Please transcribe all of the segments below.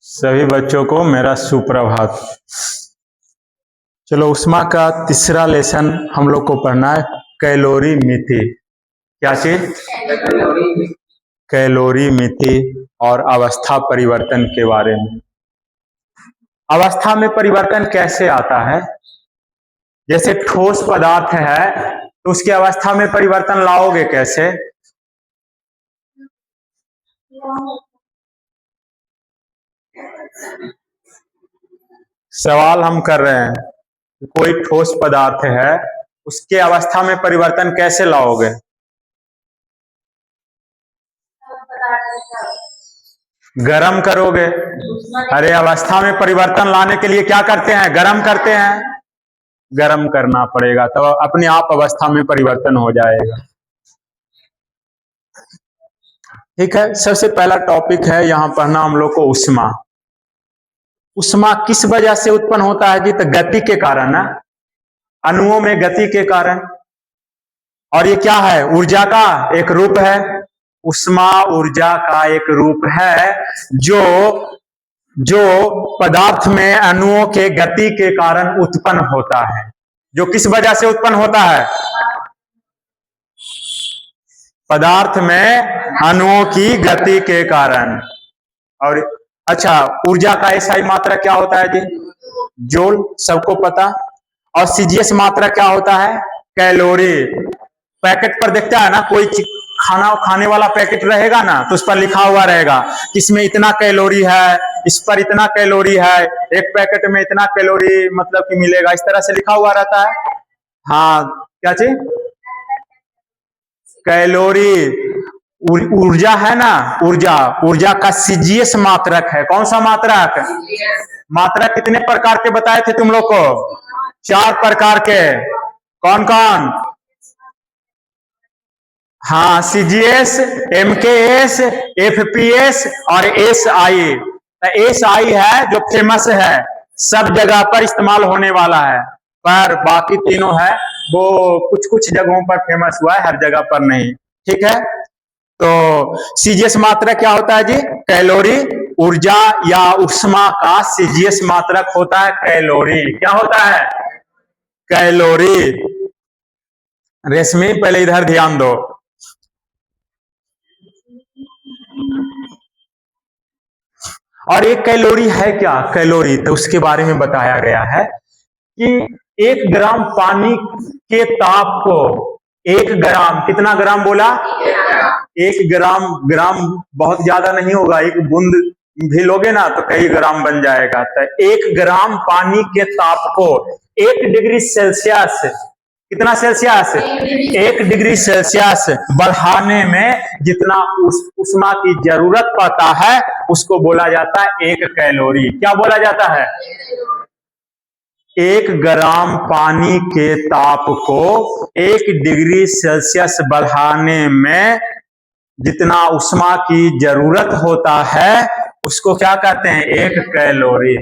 सभी बच्चों को मेरा सुप्रभात। चलो ऊष्मा का तीसरा लेसन हम लोग को पढ़ना है कैलोरीमिति। क्या चीज? कैलोरीमिति और अवस्था परिवर्तन के बारे में। अवस्था में परिवर्तन कैसे आता है? जैसे ठोस पदार्थ है तो उसकी अवस्था में परिवर्तन लाओगे कैसे? सवाल हम कर रहे हैं, कोई ठोस पदार्थ है उसके अवस्था में परिवर्तन कैसे लाओगे? गरम करोगे। अरे अवस्था में परिवर्तन लाने के लिए क्या करते हैं? गरम करते हैं। गरम करना पड़ेगा तो अपने आप अवस्था में परिवर्तन हो जाएगा। ठीक है, सबसे पहला टॉपिक है यहां पढ़ना हम लोग को ऊष्मा। ऊष्मा किस वजह से उत्पन्न होता है जी? तो गति के कारण है, अणुओं में गति के कारण। और ये क्या है? ऊर्जा का एक रूप है। ऊष्मा ऊर्जा का एक रूप है जो पदार्थ में अणुओं के गति के कारण उत्पन्न होता है। जो किस वजह से उत्पन्न होता है? पदार्थ में अणुओं की गति के कारण। और अच्छा, ऊर्जा का एसआई मात्रा क्या होता है जी? जूल, सबको पता। और सीजीएस मात्रा क्या होता है? कैलोरी। पैकेट पर देखता है ना, कोई खाना खाने वाला पैकेट रहेगा ना तो उस पर लिखा हुआ रहेगा इसमें इतना कैलोरी है, इस पर इतना कैलोरी है, एक पैकेट में इतना कैलोरी मतलब कि मिलेगा, इस तरह से लिखा हुआ रहता है। हाँ, क्या चीज? कैलोरी। ऊर्जा है ना, ऊर्जा का सीजीएस मात्रक है। कौन सा मात्रक? मात्रक कितने प्रकार के बताए थे तुम लोग को? 4 प्रकार के। कौन कौन? हाँ, सीजीएस, एमकेएस, एफपीएस और एसआई। एसआई है जो फेमस है, सब जगह पर इस्तेमाल होने वाला है, पर बाकी तीनों है वो कुछ कुछ जगहों पर फेमस हुआ है, हर जगह पर नहीं। ठीक है, तो सीजीएस मात्रक क्या होता है जी? कैलोरी। ऊर्जा या ऊष्मा का सीजीएस मात्रक होता है कैलोरी। क्या होता है? कैलोरी। रेशमी पहले इधर ध्यान दो। और एक कैलोरी है क्या? कैलोरी तो उसके बारे में बताया गया है कि 1 ग्राम पानी के ताप को 1 ग्राम, कितना ग्राम बोला? 1 ग्राम। ग्राम बहुत ज्यादा नहीं होगा, एक बूंद भी लोगे ना तो कई ग्राम बन जाएगा। तो 1 ग्राम पानी के ताप को 1 डिग्री सेल्सियस, कितना सेल्सियस? 1 डिग्री सेल्सियस बढ़ाने में जितना ऊष्मा की जरूरत पड़ता है उसको बोला जाता है 1 कैलोरी। क्या बोला जाता है? 1 ग्राम पानी के ताप को 1 डिग्री सेल्सियस बढ़ाने में जितना ऊष्मा की जरूरत होता है उसको क्या कहते हैं? 1 कैलोरी।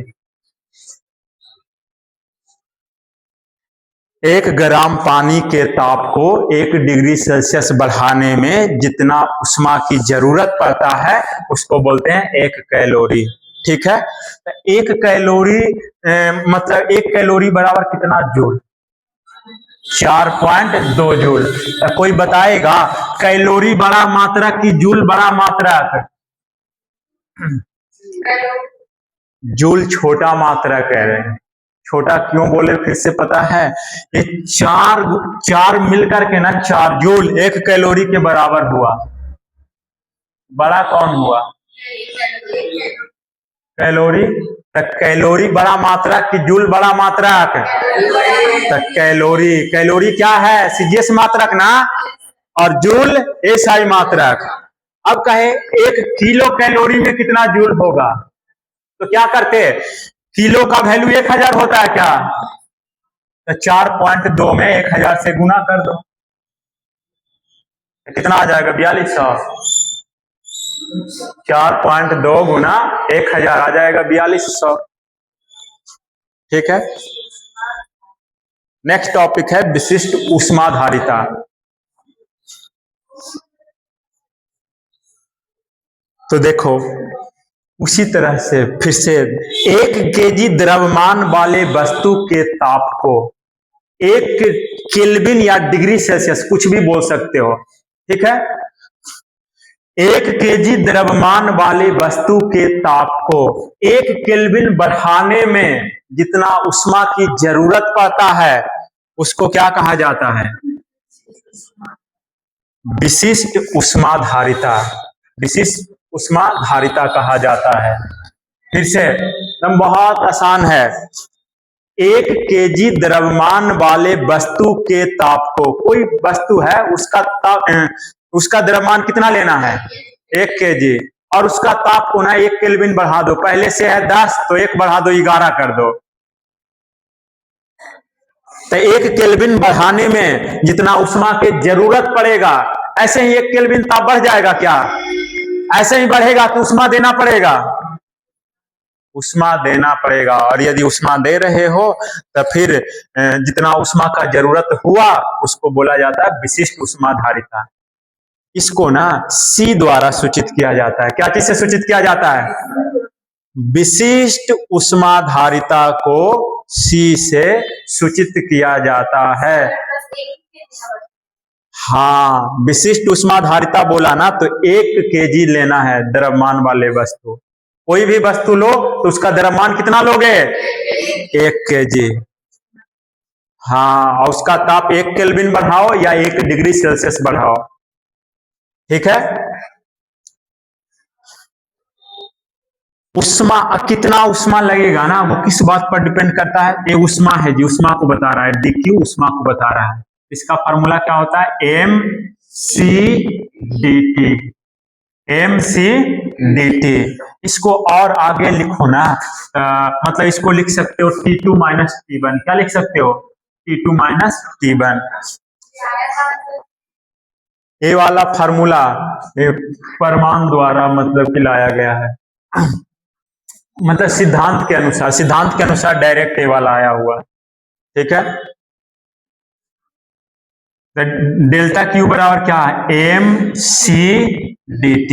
1 ग्राम पानी के ताप को 1 डिग्री सेल्सियस बढ़ाने में जितना ऊष्मा की जरूरत पड़ता है उसको बोलते हैं 1 कैलोरी। ठीक है, तो 1 कैलोरी मतलब 1 कैलोरी बराबर कितना जूल? 4.2 जूल। तो कोई बताएगा कैलोरी बड़ा मात्रक की जूल बड़ा मात्रक? जूल छोटा मात्रक कह रहे हैं। छोटा क्यों बोले फिर से पता है? ये चार मिलकर के ना 4 जूल 1 कैलोरी के बराबर हुआ। बड़ा कौन हुआ? कैलोरी। तो कैलोरी बड़ा मात्रक कि जूल बड़ा मात्रक? तो कैलोरी क्या है? सीजीएस मात्रक ना, और जूल एसआई मात्रक। अब कहे 1 किलो कैलोरी में कितना जूल होगा? तो क्या करते? किलो का वैल्यू 1000 होता है क्या? तो 4.2 में 1000 से गुना कर दो, कितना आ जाएगा? 4200। 4.2 गुना 1000 आ जाएगा 4200। ठीक है, नेक्स्ट टॉपिक है विशिष्ट ऊष्माधारिता। तो देखो उसी तरह से फिर से 1 केजी द्रव्यमान वाले वस्तु के ताप को 1 केल्विन या डिग्री सेल्सियस कुछ भी बोल सकते हो, ठीक है। 1 केजी द्रव्यमान वाले वस्तु के ताप को 1 केल्विन बढ़ाने में जितना ऊष्मा की जरूरत पड़ता है उसको क्या कहा जाता है? विशिष्ट ऊष्माधारिता। विशिष्ट ऊष्माधारिता कहा जाता है। फिर से एकदम बहुत आसान है। 1 केजी द्रव्यमान वाले वस्तु के ताप को, कोई वस्तु है उसका द्रव्यमान कितना लेना है? 1 केजी, और उसका ताप को ना 1 केल्विन बढ़ा दो। पहले से है 10 तो 1 बढ़ा दो 11 कर दो। तो 1 केल्विन बढ़ाने में जितना ऊष्मा की जरूरत पड़ेगा, ऐसे ही 1 केल्विन ताप बढ़ जाएगा क्या? ऐसे ही बढ़ेगा तो ऊष्मा देना पड़ेगा, ऊष्मा देना पड़ेगा। और यदि ऊष्मा दे रहे हो तो फिर जितना ऊष्मा का जरूरत हुआ उसको बोला जाता है विशिष्ट ऊष्माधारिता। इसको ना C द्वारा सूचित किया जाता है। क्या चीज से सूचित किया जाता है? विशिष्ट ऊष्माधारिता को C से सूचित किया जाता है। हाँ, विशिष्ट ऊष्माधारिता बोला ना तो 1 केजी लेना है द्रव्यमान वाले वस्तु। कोई भी वस्तु लो तो उसका द्रव्यमान कितना लोगे? 1 केजी। हाँ, और उसका ताप 1 केल्विन बढ़ाओ या 1 डिग्री सेल्सियस बढ़ाओ, ठीक है। ऊष्मा, कितना ऊष्मा लगेगा ना वो किस बात पर डिपेंड करता है? ये ऊष्मा है जी, ऊष्मा को बता रहा है। dq ऊष्मा को बता रहा है। इसका फॉर्मूला क्या होता है? mc/dt। mc/dt। इसको और आगे लिखो ना, मतलब इसको लिख सकते हो T2 - T1। क्या लिख सकते हो? T2 - T1। ये वाला फार्मूला परमाणु द्वारा मतलब कि लाया गया है, मतलब सिद्धांत के अनुसार डायरेक्ट ये वाला आया हुआ, ठीक है। डेल्टा क्यू बराबर क्या है? mc/dt।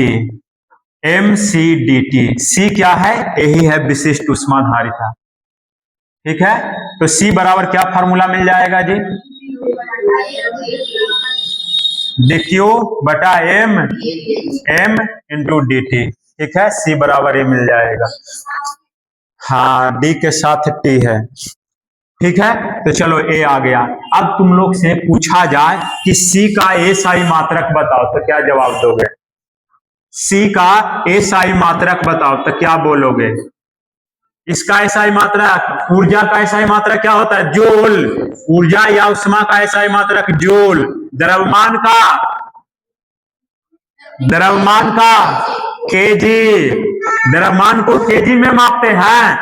mc/dt। C क्या है? यही है विशिष्ट ऊष्माधारिता, ठीक है। तो C बराबर क्या फार्मूला मिल जाएगा जी? dq बटा m into dt, ठीक है। C बराबर ये मिल जाएगा। हाँ, D के साथ T है, ठीक है। तो चलो A आ गया। अब तुम लोग से पूछा जाए कि C का SI मात्रक बताओ तो क्या जवाब दोगे? C का SI मात्रक बताओ तो क्या बोलोगे? इसका SI मात्रक, ऊर्जा का SI मात्रक क्या होता है? जूल। ऊर्जा या ऊष्मा का SI मात्रक जूल। द्रव्यमान का केजी। द्रव्यमान को केजी में मापते हैं,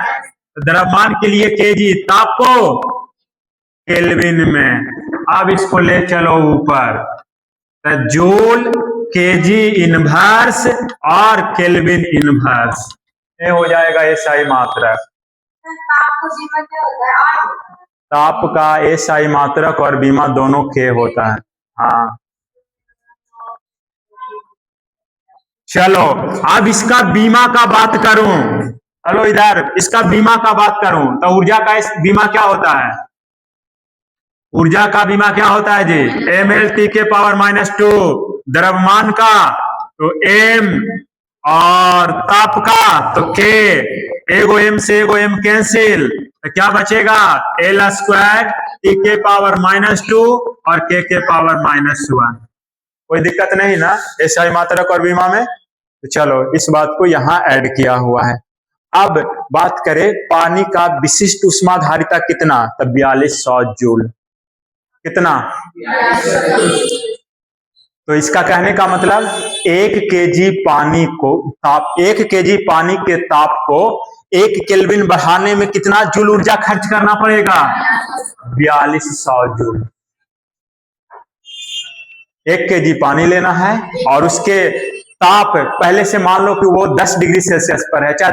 द्रव्यमान के लिए केजी, ताप को केल्विन में। अब इसको ले चलो ऊपर, तो जूल, केजी इनवर्स और केल्विन इनवर्स, ये हो जाएगा एसआई मात्रक। ताप का एसआई मात्रक और बीमा दोनों के होता है। हाँ, चलो अब इसका बीमा का बात करूं। चलो इधर इसका बीमा का बात करूं तो ऊर्जा का बीमा क्या होता है? ऊर्जा का बीमा क्या होता है जी? mLT के पावर -2। द्रव्यमान का तो m और ताप का तो k। एगो m से एगो m कैंसिल, तो क्या बचेगा? L² T के पावर -2 और k के पावर -1। कोई दिक्कत नहीं ना एसआई मात्रक और बीमा में? तो चलो इस बात को यहाँ ऐड किया हुआ है। अब बात करें पानी का विशिष्ट ऊष्माधारिता कितना? तब 4200 जूल। कितना? तो इसका कहने का मतलब 1 केजी पानी को ताप, 1 केजी पानी के ताप को 1 केल्विन बढ़ाने में कितना जूल ऊर्जा खर्च करना पड़ेगा? 4200 जूल। 1 केजी पानी लेना है और उसके ताप पहले से मान लो कि वो 10 डिग्री सेल्सियस पर है, चाहे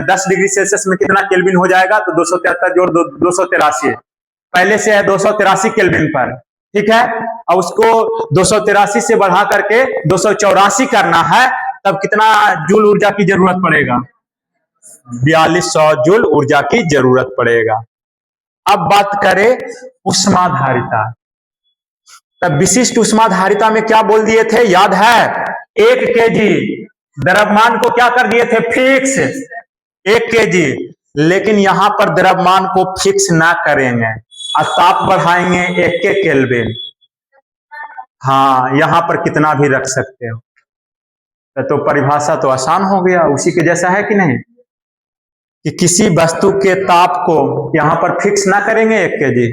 10 डिग्री सेल्सियस में कितना केल्विन हो जाएगा? तो 273 जोड़ 283, पहले से है 283 केल्विन पर, ठीक है। और उसको 283 से बढ़ा करके 284 करना है, तब कितना जूल ऊर्जा की जरूरत पड़ेगा? 4200 जूल ऊर्जा की जरूरत पड़ेगा। अब बात करें उष्माधारिता। तब विशिष्ट उष्माधारिता में क्या बोल दिए थे, याद है? 1 kg द्रव्यमान को क्या कर दिए थे, फिक्स 1 kg। लेकिन यहां पर द्रव्यमान को फिक्स ना करेंगे और ताप बढ़ाएंगे 1 केल्विन। हाँ, यहां पर कितना भी रख सकते हो। तो परिभाषा तो आसान हो गया, उसी के जैसा है कि नहीं, कि किसी वस्तु के ताप को यहां पर फिक्स ना करेंगे 1 kg,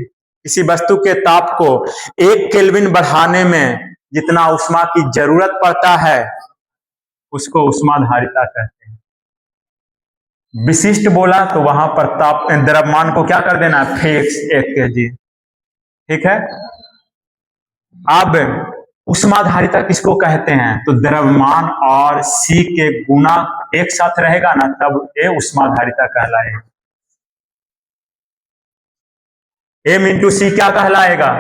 किसी वस्तु के ताप को 1 केल्विन बढ़ाने में जितना उष्मा की जरूरत पड़ता है उसको उष्माधारिता कहते हैं। विशिष्ट बोला तो वहां पर ताप द्रव्यमान को क्या कर देना, फिक्स 1 kg। ठीक है। अब उष्माधारिता किसको कहते हैं, तो द्रव्यमान और C के गुना एक साथ रहेगा ना, तब ये उष्माधारिता कहलाएगा। M इंटू C क्या कहलाएगा,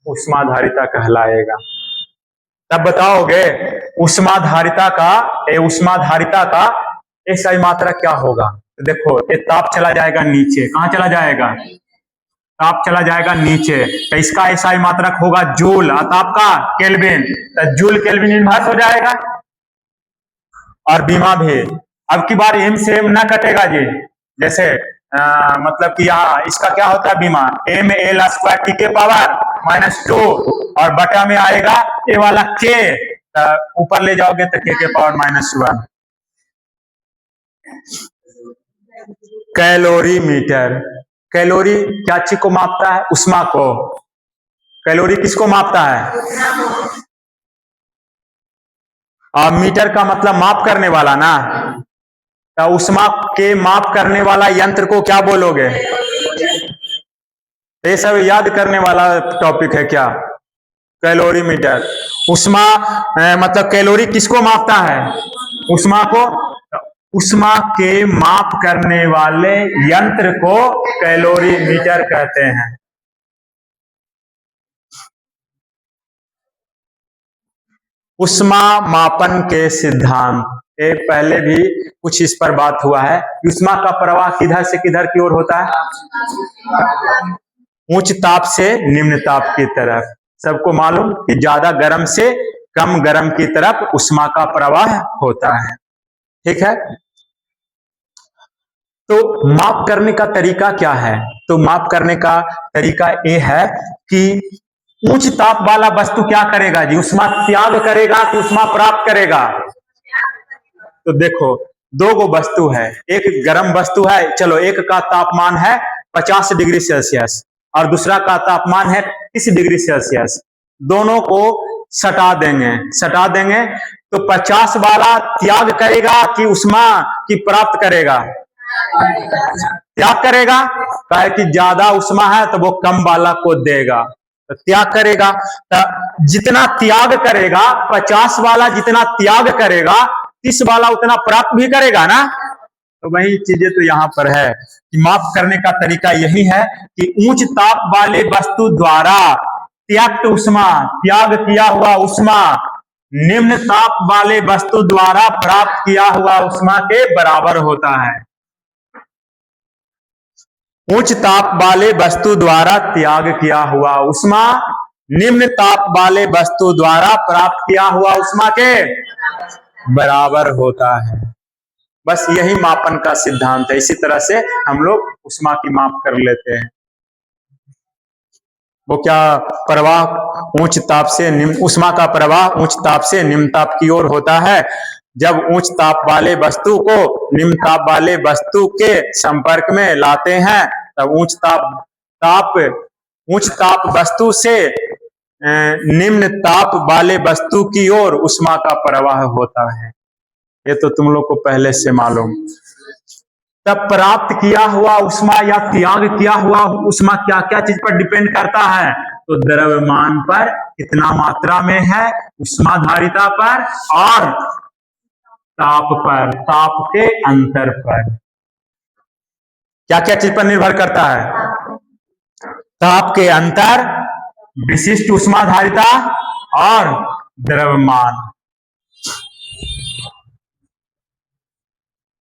उष्माधारिता कहलाएगा। तब बताओगे उष्माधारिता का SI मात्रा क्या होगा। तो देखो ये ताप चला जाएगा नीचे, कहां चला जाएगा, ताप चला जाएगा नीचे, तो इसका SI मात्रक होगा जूल और ताप का केल्विन, तो जूल केल्विन इन्वर्स हो जाएगा। और बीमा भी अब की बार M से M ना कटेगा जी, जैसे मतलब कि यहाँ इसका क्या होता है बीमा, mL² T के पावर -2 और बटा में आएगा ये वाला K, ऊपर ले जाओगे तो K के पावर -1। कैलोरीमीटर, कैलोरी क्या चीज को मापता है, उष्मा को। कैलोरी किसको मापता है, और मीटर का मतलब माप करने वाला ना, तो उष्मा के माप करने वाला यंत्र को क्या बोलोगे। ये सब याद करने वाला टॉपिक है क्या, कैलोरीमीटर। उष्मा मतलब कैलोरी किसको मापता है, उष्मा को। उष्मा के माप करने वाले यंत्र को कैलोरीमीटर कहते हैं। उष्मा मापन के सिद्धांत, ये पहले भी कुछ इस पर बात हुआ है। उष्मा का प्रवाह किधर से किधर की ओर होता है, उच्च ताप से निम्न ताप की तरफ। सबको मालूम कि ज्यादा गर्म से कम गर्म की तरफ उष्मा का प्रवाह होता है। ठीक है। तो माप करने का तरीका क्या है, तो माप करने का तरीका ये है कि उच्च ताप वाला वस्तु क्या करेगा जी, उष्मा त्याग करेगा कि उष्मा प्राप्त करेगा। तो देखो दो गो वस्तु है, एक गर्म वस्तु है, चलो एक का तापमान है 50 डिग्री सेल्सियस और दूसरा का तापमान है 30 डिग्री सेल्सियस। दोनों को सटा देंगे तो 50 वाला त्याग करेगा कि उष्मा की प्राप्त करेगा, त्याग करेगा, कहे कि ज्यादा उष्मा है तो वो कम वाला को देगा, तो त्याग करेगा। तो जितना त्याग करेगा 50 वाला जितना त्याग करेगा 30 वाला उतना प्राप्त भी करेगा ना। तो वही चीजें तो यहाँ पर है कि माप करने का तरीका यही है कि उच्च ताप वाले वस्तु द्वारा त्याग उष्मा, त्याग किया हुआ उष्मा निम्न ताप वाले वस्तु द्वारा प्राप्त किया हुआ उष्मा के बराबर होता है। उच्च ताप वाले वस्तु द्वारा त्याग किया हुआ उष्मा निम्न ताप वाले वस्तु द्वारा प्राप्त किया हुआ उष्मा के बराबर होता है। बस यही मापन का सिद्धांत है। इसी तरह से हम लोग उष्मा की माप कर लेते हैं। वो क्या प्रवाह उच्च ताप से निम्न, उष्मा का प्रवाह उच्च ताप से निम्न ताप की ओर होता है। जब उच्च ताप वाले वस्तु को निम्न ताप वाले वस्तु के संपर्क में लाते हैं तब उच्च ताप वस्तु से निम्न ताप वाले वस्तु की ओर उष्मा का प्रवाह होता है। ये तो तुम लोग को पहले से मालूम। तब प्राप्त किया हुआ उष्मा या त्याग किया हुआ उष्मा क्या क्या चीज पर डिपेंड करता है, तो द्रव्यमान पर कितना मात्रा में है, उष्माधारिता पर और ताप पर, ताप के अंतर पर। क्या क्या चीज पर निर्भर करता है, ताप के अंतर, विशिष्ट उष्माधारिता और द्रव्यमान।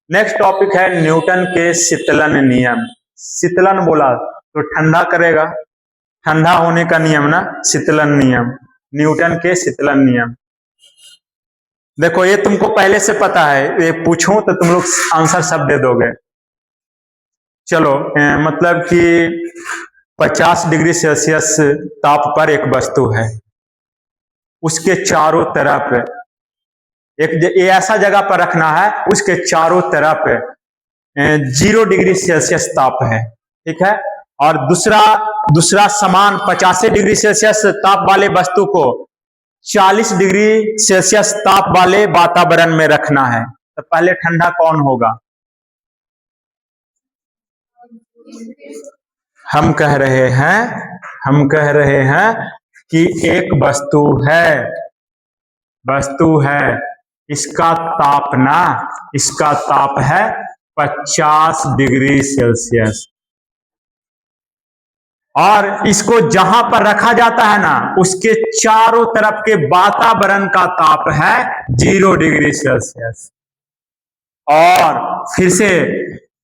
नेक्स्ट टॉपिक है न्यूटन के शीतलन नियम। शीतलन बोला तो ठंडा करेगा, ठंडा होने का नियम ना, शीतलन नियम, न्यूटन के शीतलन नियम। देखो ये तुमको पहले से पता है, ये पूछूं तो तुम लोग आंसर सब दे दोगे। चलो मतलब कि 50 डिग्री सेल्सियस ताप पर एक वस्तु है, उसके चारों तरफ एक ये ऐसा जगह पर रखना है, उसके चारों तरफ 0 डिग्री सेल्सियस ताप है, ठीक है। और दूसरा समान 85 डिग्री सेल्सियस ताप वाले वस्तु को 40 डिग्री सेल्सियस ताप वाले वातावरण में रखना है। तो पहले ठंडा कौन होगा? हम कह रहे हैं कि एक वस्तु है, इसका ताप है 50 डिग्री सेल्सियस, और इसको जहां पर रखा जाता है ना, उसके चारों तरफ के वातावरण का ताप है 0 डिग्री सेल्सियस। और फिर से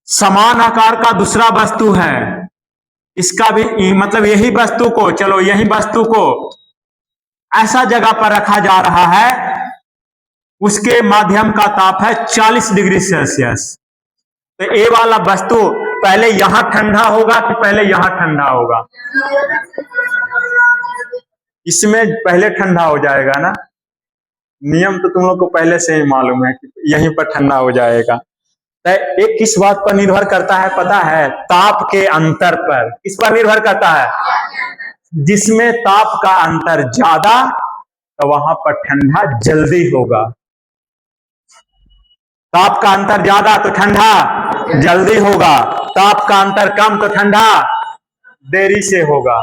समान आकार का दूसरा वस्तु है, इसका भी मतलब यही वस्तु को ऐसा जगह पर रखा जा रहा है, उसके माध्यम का ताप है 40 डिग्री सेल्सियस। तो ये वाला वस्तु पहले यहां ठंडा होगा कि पहले यहां ठंडा होगा? इसमें पहले ठंडा हो जाएगा ना, नियम तो तुम लोग को पहले से ही मालूम है कि यहीं पर ठंडा हो जाएगा। तो एक किस बात पर निर्भर करता है पता है? ताप के अंतर पर। किस पर निर्भर करता है? जिसमें ताप का अंतर ज्यादा तो वहां पर ठंडा जल्दी होगा, ताप का अंतर ज्यादा तो ठंडा जल्दी होगा, ताप का अंतर कम तो ठंडा देरी से होगा।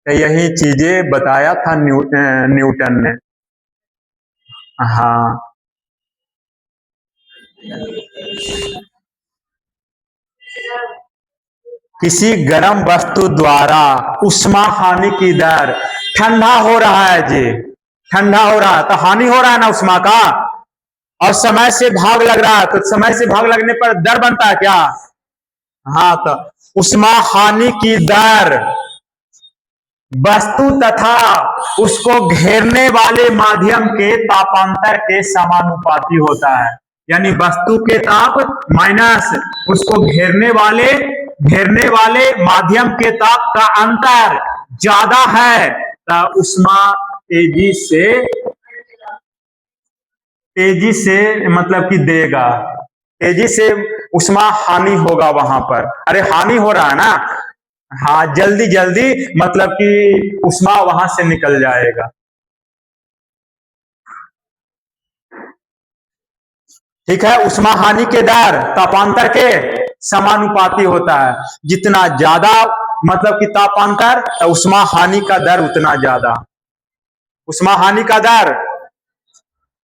तो यही चीजें बताया था न्यूटन ने। हाँ, किसी गर्म वस्तु द्वारा उष्मा हानि की दर, ठंडा हो रहा है जी, ठंडा हो रहा है तो हानि हो रहा है ना उष्मा का, और समय से भाग लग रहा है, तो समय से भाग लगने पर दर बनता है क्या? हाँ, तो उष्मा हानि की दर वस्तु तथा उसको घेरने वाले माध्यम के तापांतर के समानुपाती होता है। यानी वस्तु के ताप माइनस उसको घेरने वाले माध्यम के ताप का अंतर ज्यादा है तो उष्मा तेजी से मतलब कि देगा, तेजी से उष्मा हानि होगा वहां पर। अरे हानि हो रहा है ना, हाँ, जल्दी मतलब कि उष्मा वहां से निकल जाएगा। ठीक है, उष्मा हानि के दर तापांतर के समानुपाती होता है। जितना ज्यादा मतलब कि तापांतर तो उष्मा हानि का दर उतना ज्यादा। उष्मा हानि का दर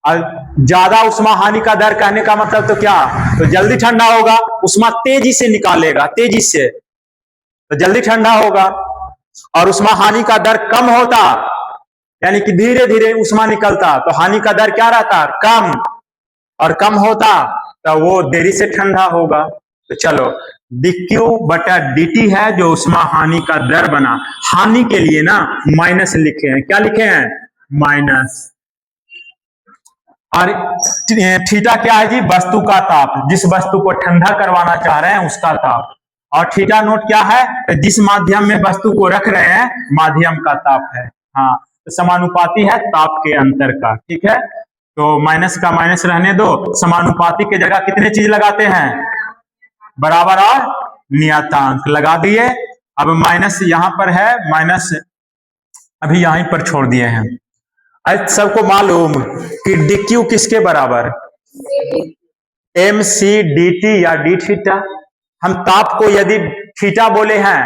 ज्यादा, उष्मा हानि का दर कहने का मतलब तो क्या? तो जल्दी ठंडा होगा, उष्मा तेजी से निकालेगा, तेजी से तो जल्दी ठंडा होगा। और उष्मा हानि का दर कम होता, यानी कि धीरे धीरे उष्मा निकलता, तो हानि का दर क्या रहता? कम, और कम होता तो वो देरी से ठंडा होगा। तो चलो dq बटा dt है जो उष्मा हानि का दर बना। हानि के लिए ना माइनस लिखे हैं, क्या लिखे हैं? माइनस। और थीटा क्या है जी? वस्तु का ताप, जिस वस्तु को ठंडा करवाना चाह रहे हैं उसका ताप। और थीटा नोट क्या है? जिस माध्यम में वस्तु को रख रहे हैं माध्यम का ताप है। हाँ, तो समानुपाती है ताप के अंतर का। ठीक है, तो माइनस का माइनस रहने दो, समानुपाती के जगह कितने चीज लगाते हैं? बराबर और नियतांक लगा दिए। अब माइनस यहां पर है, माइनस अभी यहीं पर छोड़ दिए हैं। आज सबको मालूम कि dq किसके बराबर? mc dt या d थीटा। हम ताप को यदि थीटा बोले हैं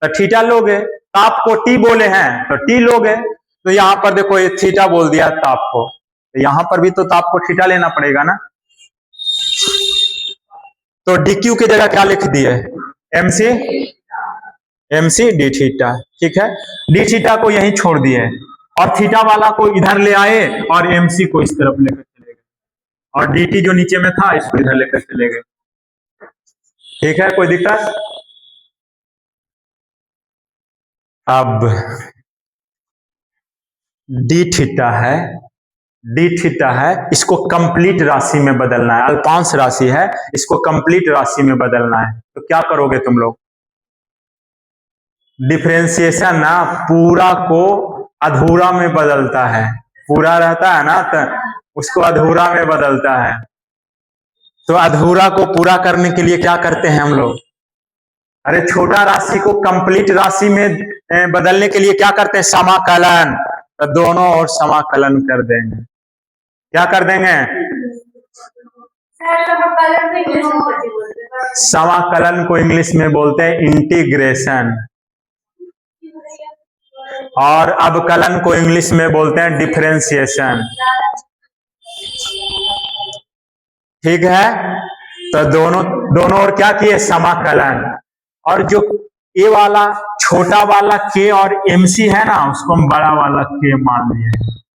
तो थीटा लोगे, ताप को t बोले हैं तो t लोगे। तो यहां पर देखो ये थीटा बोल दिया ताप को, तो यहां पर भी तो ताप को थीटा लेना पड़ेगा ना। तो dq की जगह क्या लिख दिए? mc d theta. ठीक है, d थीटा को यहीं छोड़ दिए और थीटा वाला को इधर ले आए और mc को इस तरफ लेकर चले गए। और dt जो नीचे में था इसको इधर लेकर चले गए। ठीक है, कोई दिक्कत? अब डी थीटा है, इसको कंप्लीट राशि में बदलना है, अल्पांश राशि है, इसको कंप्लीट राशि में बदलना है। तो क्या करोगे तुम लोग? डिफरेंशिएशन ना पूरा को अधूरा में बदलता है, पूरा रहता है ना तो उसको अधूरा में बदलता है। तो अधूरा को पूरा करने के लिए क्या करते हैं हम लोग? अरे छोटा राशि को कंप्लीट राशि में बदलने के लिए क्या करते हैं? समाकलन। तो दोनों ओर समाकलन कर देंगे। क्या कर देंगे? समाकलन को इंग्लिश में बोलते हैं इंटीग्रेशन, और अवकलन को इंग्लिश में बोलते हैं डिफरेंशिएशन। ठीक है, तो दोनों ओर क्या किए? समाकलन। और जो ए वाला छोटा वाला के और एमसी है ना, उसको हम बड़ा वाला के मान लिए।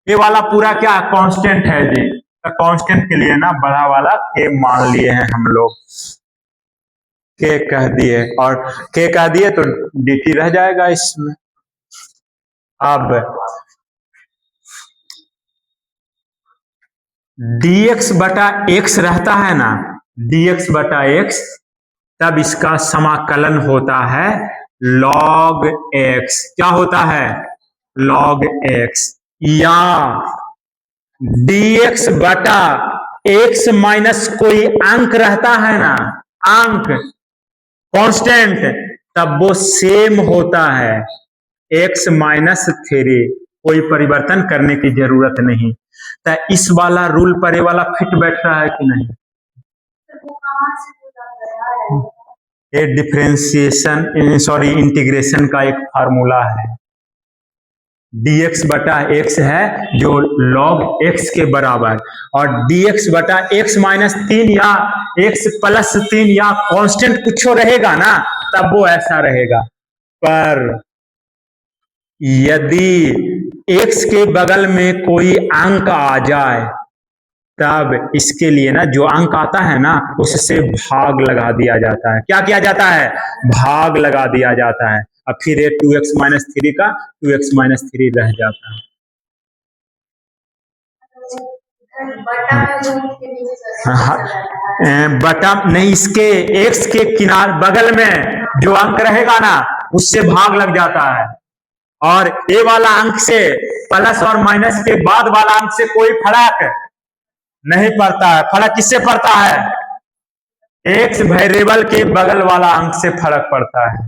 ए वाला पूरा क्या कांस्टेंट है जी, तो कांस्टेंट के लिए ना बड़ा वाला के मान लिए हैं हम लोग, के कह दिए, और के कह दिए तो dt रह जाएगा इसमें। अब dx बटा x रहता है ना, dx बटा x, तब इसका समाकलन होता है log x। क्या होता है? log x। या dx बटा x माइनस कोई अंक रहता है ना, अंक कांस्टेंट, तब वो सेम होता है x माइनस 3, कोई परिवर्तन करने की जरूरत नहीं। तो इस वाला रूल पर ये वाला फिट बैठ रहा है कि नहीं? ये डिफरेंशिएशन सॉरी इंटीग्रेशन का एक फार्मूला है। dx बटा x है जो log x के बराबर, और dx बटा x माइनस 3 या x प्लस 3 या कांस्टेंट कुछ रहेगा ना, तब वो ऐसा रहेगा। पर यदि x के बगल में कोई अंक आ जाए, तब इसके लिए ना जो अंक आता है ना, उससे भाग लगा दिया जाता है। क्या किया जाता है? भाग लगा दिया जाता है। अब फिर ये 2x माइनस 3 का 2x माइनस 3 रह जाता है। बटा नहीं, इसके x के किनारे बगल में जो अंक रहेगा ना, उससे भाग लग जाता है, और ए वाला अंक से प्लस और माइनस के बाद वाला अंक से कोई फर्क नहीं पड़ता है। फर्क किससे पड़ता है? एक्स वेरिएबल के बगल वाला अंक से फर्क पड़ता है।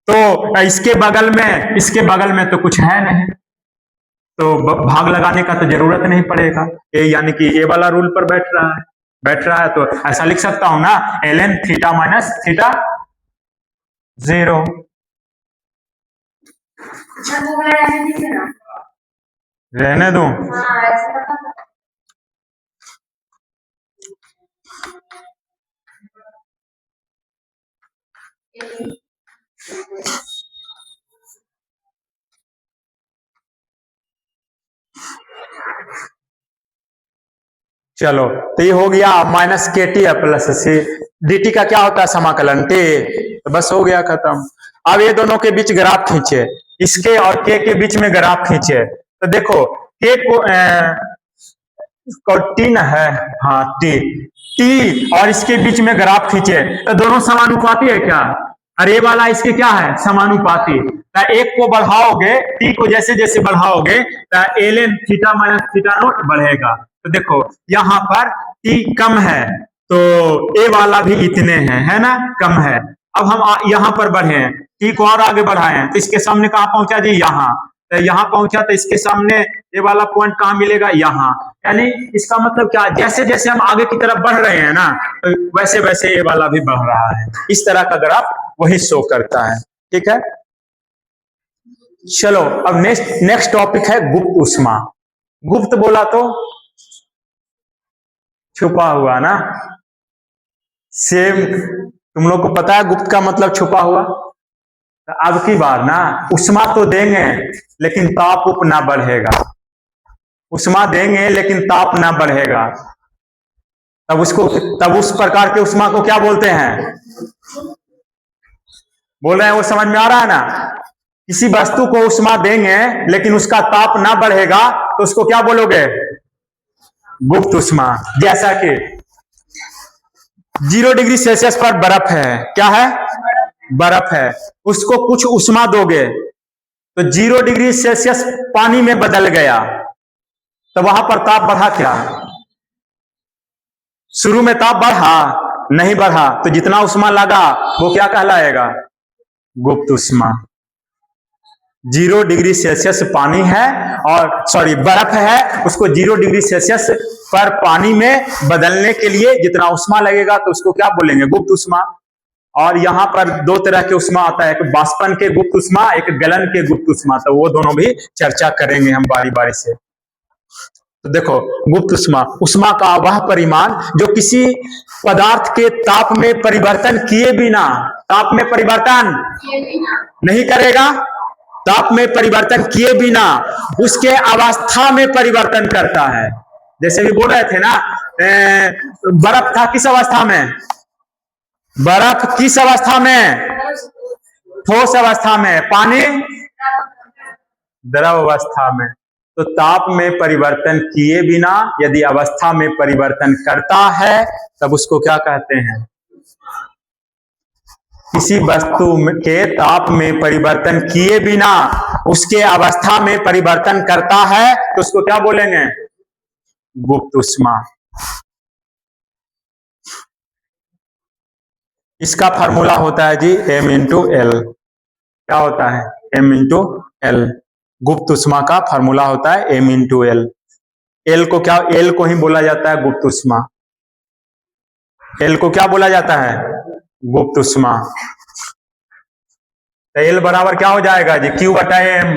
तो इसके बगल में तो कुछ है नहीं, तो भाग लगाने का तो जरूरत नहीं पड़ेगा। यानी कि ए वाला रूल पर बैठ रहा है, तो ऐसा लिख सकता हूं ना, ln थीटा माइनस थीटा 0। रहने दो। चलो, तो ये हो गया माइनस के टी प्लस सी। dt का क्या होता है? समाकलन टी। तो बस हो गया खत्म। अब ये दोनों के बीच ग्राफ खींचे, इसके और के बीच में ग्राफ खींचे। तो देखो के को टी न है, हाँ टी और इसके बीच में ग्राफ खींचे, तो दोनों समानुपाती है क्या? अरे वाला इसके क्या है? समानुपाती। एक को बढ़ाओगे, टी को जैसे जैसे बढ़ाओगे, ln theta minus theta note बढ़ेगा। तो देखो यहाँ पर टी कम है, तो ए वाला भी इतने हैं, है ना, कम है। अब हम यहाँ पर बढ़े, टी को और आगे बढ़ाए, तो इसके सामने कहाँ पहुंचा जी? यहाँ। तो यहाँ पहुंचा, तो इसके सामने ये वाला पॉइंट कहाँ मिलेगा? यहाँ। यानी इसका मतलब क्या? जैसे जैसे हम आगे की तरफ बढ़ रहे हैं ना, तो वैसे वैसे ये वाला भी बढ़ रहा है। इस तरह का ग्राफ वही शो करता है। ठीक है, चलो अब नेक्स्ट टॉपिक है गुप्त ऊष्मा। गुप्त बोला तो छुपा हुआ ना, सेम तुम लोग को पता है गुप्त का मतलब छुपा हुआ। तो अब की बार ना ऊष्मा तो देंगे लेकिन ताप उप ना बढ़ेगा, ऊष्मा देंगे लेकिन ताप ना बढ़ेगा। तब उस प्रकार के उष्मा को क्या बोलते हैं? बोल रहे हैं, वो समझ में आ रहा है ना? किसी वस्तु को उष्मा देंगे लेकिन उसका ताप ना बढ़ेगा तो उसको क्या बोलोगे? गुप्त उष्मा। जैसा कि 0 डिग्री सेल्सियस पर बर्फ है, क्या है? बर्फ है, उसको कुछ उष्मा दोगे तो 0 डिग्री सेल्सियस पानी में बदल गया, तो वहां पर ताप बढ़ा क्या? शुरू में ताप बढ़ा? नहीं बढ़ा, तो जितना उष्मा लगा वो क्या कहलाएगा? गुप्त उष्मा। 0 डिग्री सेल्सियस पानी है और बर्फ है, उसको 0 डिग्री सेल्सियस पर पानी में बदलने के लिए जितना उष्मा लगेगा तो उसको क्या बोलेंगे? गुप्त उष्मा। और यहां पर 2 तरह के उष्मा आता है, एक बाष्पन के गुप्त उष्मा, एक गलन के गुप्त उष्मा, तो वो दोनों भी चर्चा करेंगे हम बारी बारी से। तो देखो, गुप्त उष्मा, उष्मा का वह परिमाण जो किसी पदार्थ के ताप में परिवर्तन किए बिना, ताप में परिवर्तन नहीं करेगा, ताप में परिवर्तन किए बिना उसके अवस्था में परिवर्तन करता है। जैसे भी बोल रहे थे ना, बर्फ था किस अवस्था में? बर्फ किस अवस्था में? ठोस अवस्था में। पानी द्रव अवस्था में। तो ताप में परिवर्तन किए बिना यदि अवस्था में परिवर्तन करता है तब उसको क्या कहते हैं? किसी वस्तु के ताप में परिवर्तन किए बिना उसके अवस्था में परिवर्तन करता है तो उसको क्या बोलेंगे? गुप्त उष्मा। इसका फार्मूला होता है जी m इंटू एल। क्या होता है? m into L. गुप्त उष्मा का फार्मूला होता है m इंटू एल। एल को क्या, एल को ही बोला जाता है गुप्त उष्मा। एल को क्या बोला जाता है? गुप्त उष्मा। तो एल बराबर क्या हो जाएगा जी? Q बटा M।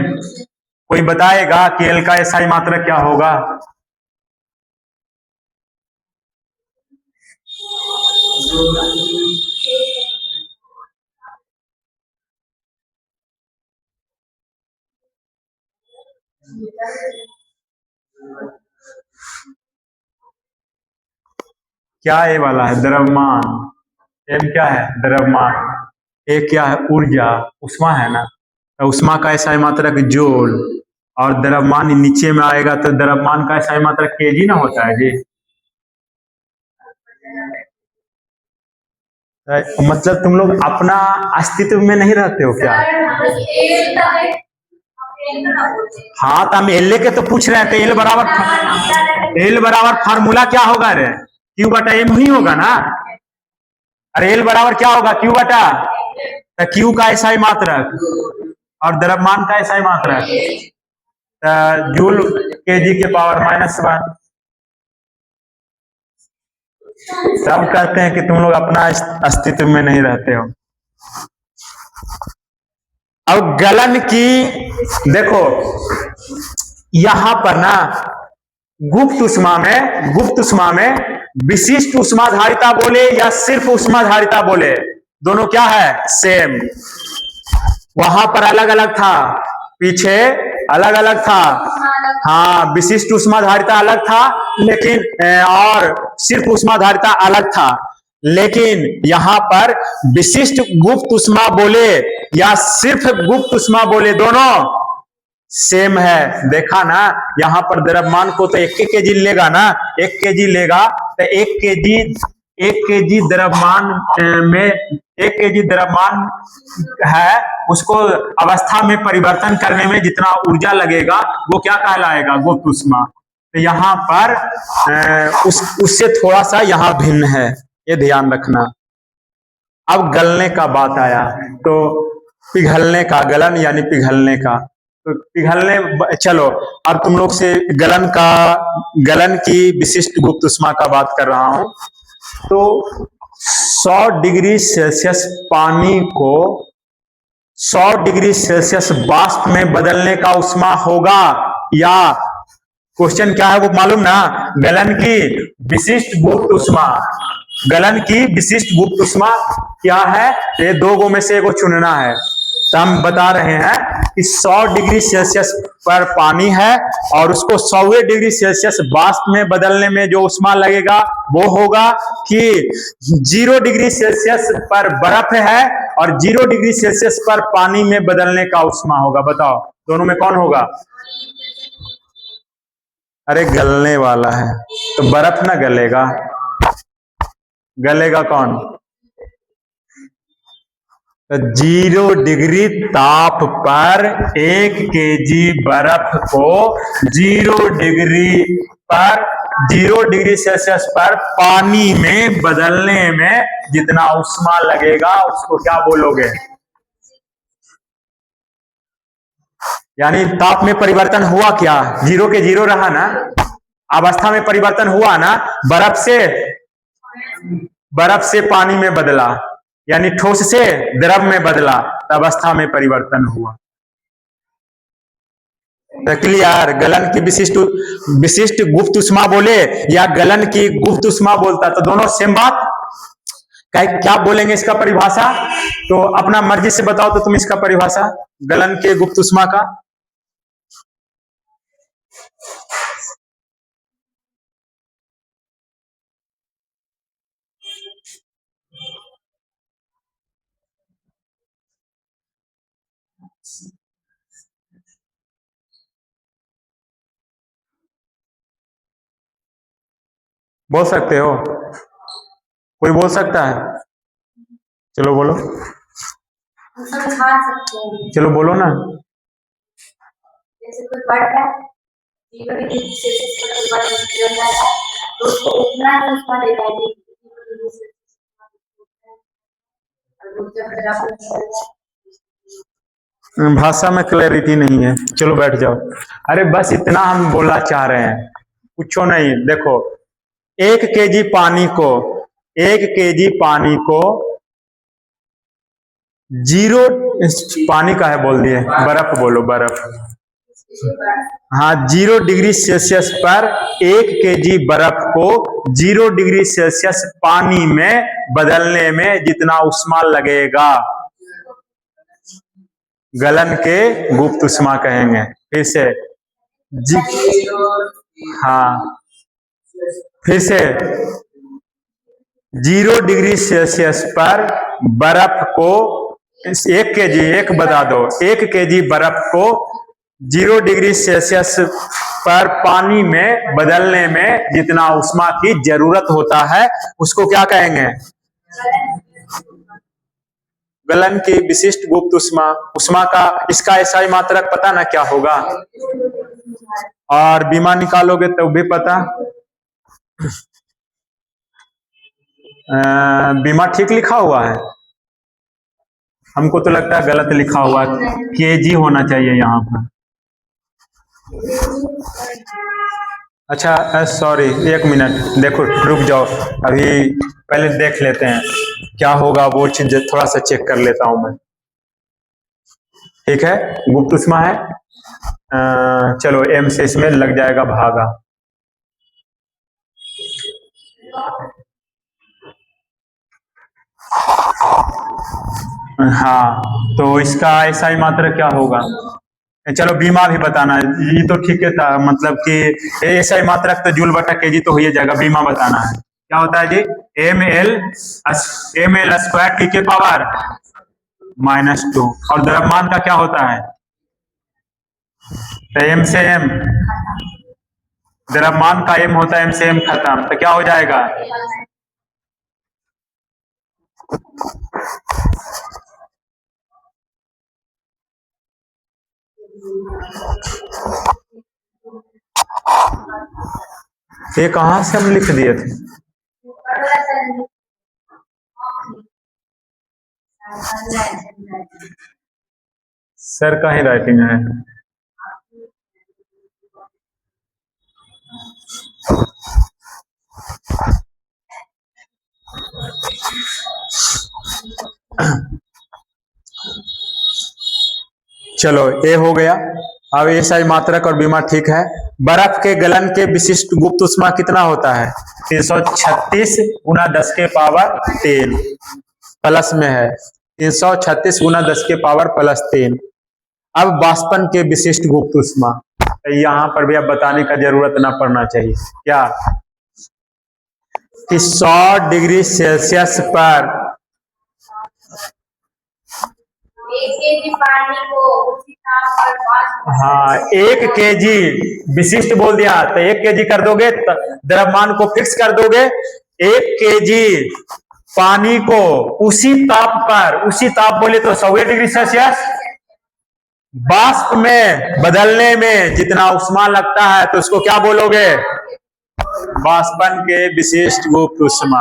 कोई बताएगा कि एल का एसआई मात्रक क्या होगा? क्या ए वाला है? द्रव्यमान। एम क्या है? द्रव्यमान। ए क्या है? ऊर्जा, उष्मा है ना। तो उष्मा का एसआई मात्रक जूल, और द्रव्यमान नीचे में आएगा तो द्रव्यमान का एसआई मात्रक केजी ना होता है जी। मतलब तुम लोग अपना अस्तित्व में नहीं रहते हो क्या? हाँ, तो हम एल के तो पूछ रहे थे। एल बराबर फार्मूला क्या होगा रे? Q बटा M ही होगा ना। अरे एल बराबर क्या होगा? Q बटा, तो Q का एसआई मात्रक और द्रव्यमान का एसआई मात्रक जूल केजी के पावर -1। सब कहते हैं कि तुम लोग अपना अस्तित्व में नहीं रहते हो। अब गलन की देखो, यहां पर ना गुप्त उष्मा में विशिष्ट उष्माधारिता बोले या सिर्फ उष्माधारिता बोले, दोनों क्या है? सेम। वहां पर अलग अलग था, पीछे अलग अलग था। हाँ, विशिष्ट उष्माधारिता अलग था लेकिन और सिर्फ उष्माधारिता अलग था, लेकिन यहां पर विशिष्ट गुप्त उष्मा बोले या सिर्फ गुप्त उष्मा बोले, दोनों सेम है। देखा ना, यहां पर द्रव्यमान को तो 1 केजी लेगा ना, 1 केजी लेगा तो 1 केजी द्रव्यमान में 1 केजी द्रव्यमान है, उसको अवस्था में परिवर्तन करने में जितना ऊर्जा लगेगा वो क्या कहलाएगा? गुप्त उष्मा। तो यहाँ पर उससे थोड़ा सा यहाँ भिन्न है, ये ध्यान रखना। अब गलने का बात आया तो पिघलने का, गलन यानी पिघलने का, तो पिघलने, चलो अब तुम लोग से गलन की विशिष्ट गुप्त उष्मा का बात कर रहा हूं। तो 100 डिग्री सेल्सियस पानी को 100 डिग्री सेल्सियस वाष्प में बदलने का उष्मा होगा, या क्वेश्चन क्या है वो मालूम ना? गलन की विशिष्ट गुप्त उष्मा। गलन की विशिष्ट गुप्त उष्मा क्या है? ये 2 गो में से एगो चुनना है। तो हम बता रहे हैं कि 100 डिग्री सेल्सियस पर पानी है और उसको 100 डिग्री सेल्सियस वाष्प में बदलने में जो उष्मा लगेगा वो होगा कि 0 डिग्री सेल्सियस पर बर्फ है और 0 डिग्री सेल्सियस पर पानी में बदलने का उष्मा होगा। बताओ दोनों में कौन होगा? अरे गलने वाला है तो बर्फ ना गलेगा, गलेगा कौन? 0 डिग्री ताप पर 1 केजी बर्फ को 0 डिग्री पर 0 डिग्री सेल्सियस पर पानी में बदलने में जितना उष्मा लगेगा उसको क्या बोलोगे? यानी ताप में परिवर्तन हुआ क्या? 0 के 0 रहा ना, अवस्था में परिवर्तन हुआ ना, बर्फ से पानी में बदला, यानी ठोस से द्रव में बदला, अवस्था में परिवर्तन हुआ। तो क्लियर? गलन की विशिष्ट गुप्त उष्मा बोले या गलन की गुप्त उष्मा बोलता तो दोनों सेम बात। क्या बोलेंगे इसका परिभाषा? तो अपना मर्जी से बताओ तो तुम इसका परिभाषा गलन के गुप्त उष्मा का। बोल सकते हो? कोई बोल सकता है? चलो बोलो, चलो बोलो ना। जैसे कोई बढ़ रहा है, तो उसको उतना ही उष्मा देता है। भाषा में क्लैरिटी नहीं है, चलो बैठ जाओ। अरे बस इतना हम बोलना चाह रहे हैं, पूछो नहीं। देखो 1 केजी पानी को 0 पानी का है बोल दिए, बर्फ बोलो, बर्फ। हाँ, 0 डिग्री सेल्सियस पर 1 केजी बर्फ को 0 डिग्री सेल्सियस पानी में बदलने में जितना उष्मा लगेगा गलन के गुप्त उष्मा कहेंगे। फिर से हाँ, फिर से 0 डिग्री सेल्सियस पर बर्फ को 1 केजी, एक बता दो, 1 केजी बर्फ को 0 डिग्री सेल्सियस पर पानी में बदलने में जितना उष्मा की जरूरत होता है उसको क्या कहेंगे? गलन की विशिष्ट गुप्त उष्मा का इसका एसआई मात्रक पता ना क्या होगा? और बीमा निकालोगे तो भी पता। बीमा ठीक लिखा हुआ है? हमको तो लगता है गलत लिखा हुआ है, केजी होना चाहिए यहाँ पर। अच्छा सॉरी, 1 मिनट, देखो रुक जाओ, अभी पहले देख लेते हैं क्या होगा, वो चीज थोड़ा सा चेक कर लेता हूं मैं। ठीक है, गुप्त उष्मा है, चलो एम से इसमें लग जाएगा भागा। हाँ, तो इसका एसआई मात्रा क्या होगा? चलो बीमा भी बताना, ये तो ठीक है था, मतलब कि एसआई मात्रक तो जूल बटा केजी तो हो ही जाएगा, बीमा बताना है। क्या होता है जी? ml स्क्वायर टी के पावर -2, और द्रव्यमान का क्या होता है? तो m से m, द्रव्यमान का m होता है, m से m खत्म, तो क्या हो जाएगा? ये कहां से हम लिख दिए थे? सर का ही राइटिंग है। चलो ये हो गया। अब एसआई मात्रक और बीमा ठीक है। बर्फ के गलन के विशिष्ट गुप्त उष्मा कितना होता है? 336 × 10⁻³ प्लस में है 336 गुना 10 के पावर प्लस 3। अब वाष्पन के विशिष्ट गुप्त ऊष्मा, यहां पर भी अब बताने का जरूरत ना पड़ना चाहिए क्या, कि 100 डिग्री सेल्सियस पर 1 केजी पानी को उसी ताप पर वाष्प, हाँ 1 केजी विशिष्ट बोल दिया तो 1 केजी कर दोगे, द्रव्यमान को फिक्स कर दोगे। 1 केजी पानी को उसी ताप पर, उसी ताप बोले तो 100 डिग्री सेल्सियस, वाष्प में बदलने में जितना ऊष्मा लगता है तो उसको क्या बोलोगे, वाष्पन के विशिष्ट गुप्त ऊष्मा।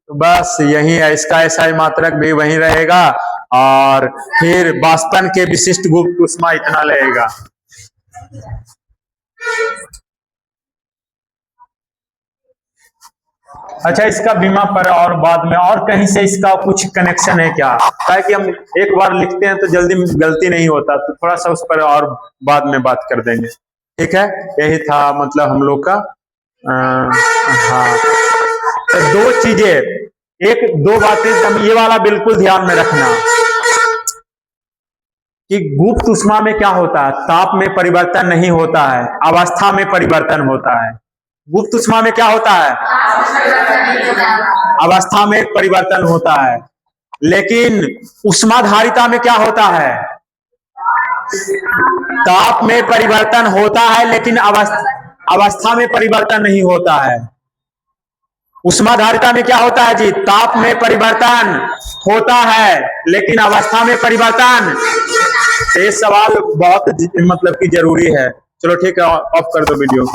तो बस यही है, इसका SI मात्रक भी वही रहेगा और फिर वाष्पन के विशिष्ट गुप्त ऊष्मा इतना लगेगा। अच्छा, इसका बीमा पर और बाद में और कहीं से इसका कुछ कनेक्शन है क्या, ताकि हम एक बार लिखते हैं तो जल्दी गलती नहीं होता, तो थोड़ा सा उस पर और बाद में बात कर देंगे। ठीक है, यही था मतलब हम लोग का हाँ, तो 2 चीजें, 2 बातें ये वाला बिल्कुल ध्यान में रखना कि गुप्त ऊष्मा में क्या होता है, ताप में परिवर्तन नहीं होता है, अवस्था में परिवर्तन होता है। गुप्त ऊष्मा में क्या होता है, अवस्था में परिवर्तन होता है। लेकिन ऊष्माधारिता में क्या होता है, ताप में परिवर्तन होता है लेकिन अवस्था में परिवर्तन नहीं होता है। ऊष्माधारिता में क्या होता है जी, ताप में परिवर्तन होता है लेकिन अवस्था में परिवर्तन। ये सवाल बहुत मतलब कि जरूरी है। चलो ठीक है, ऑफ कर दो वीडियो।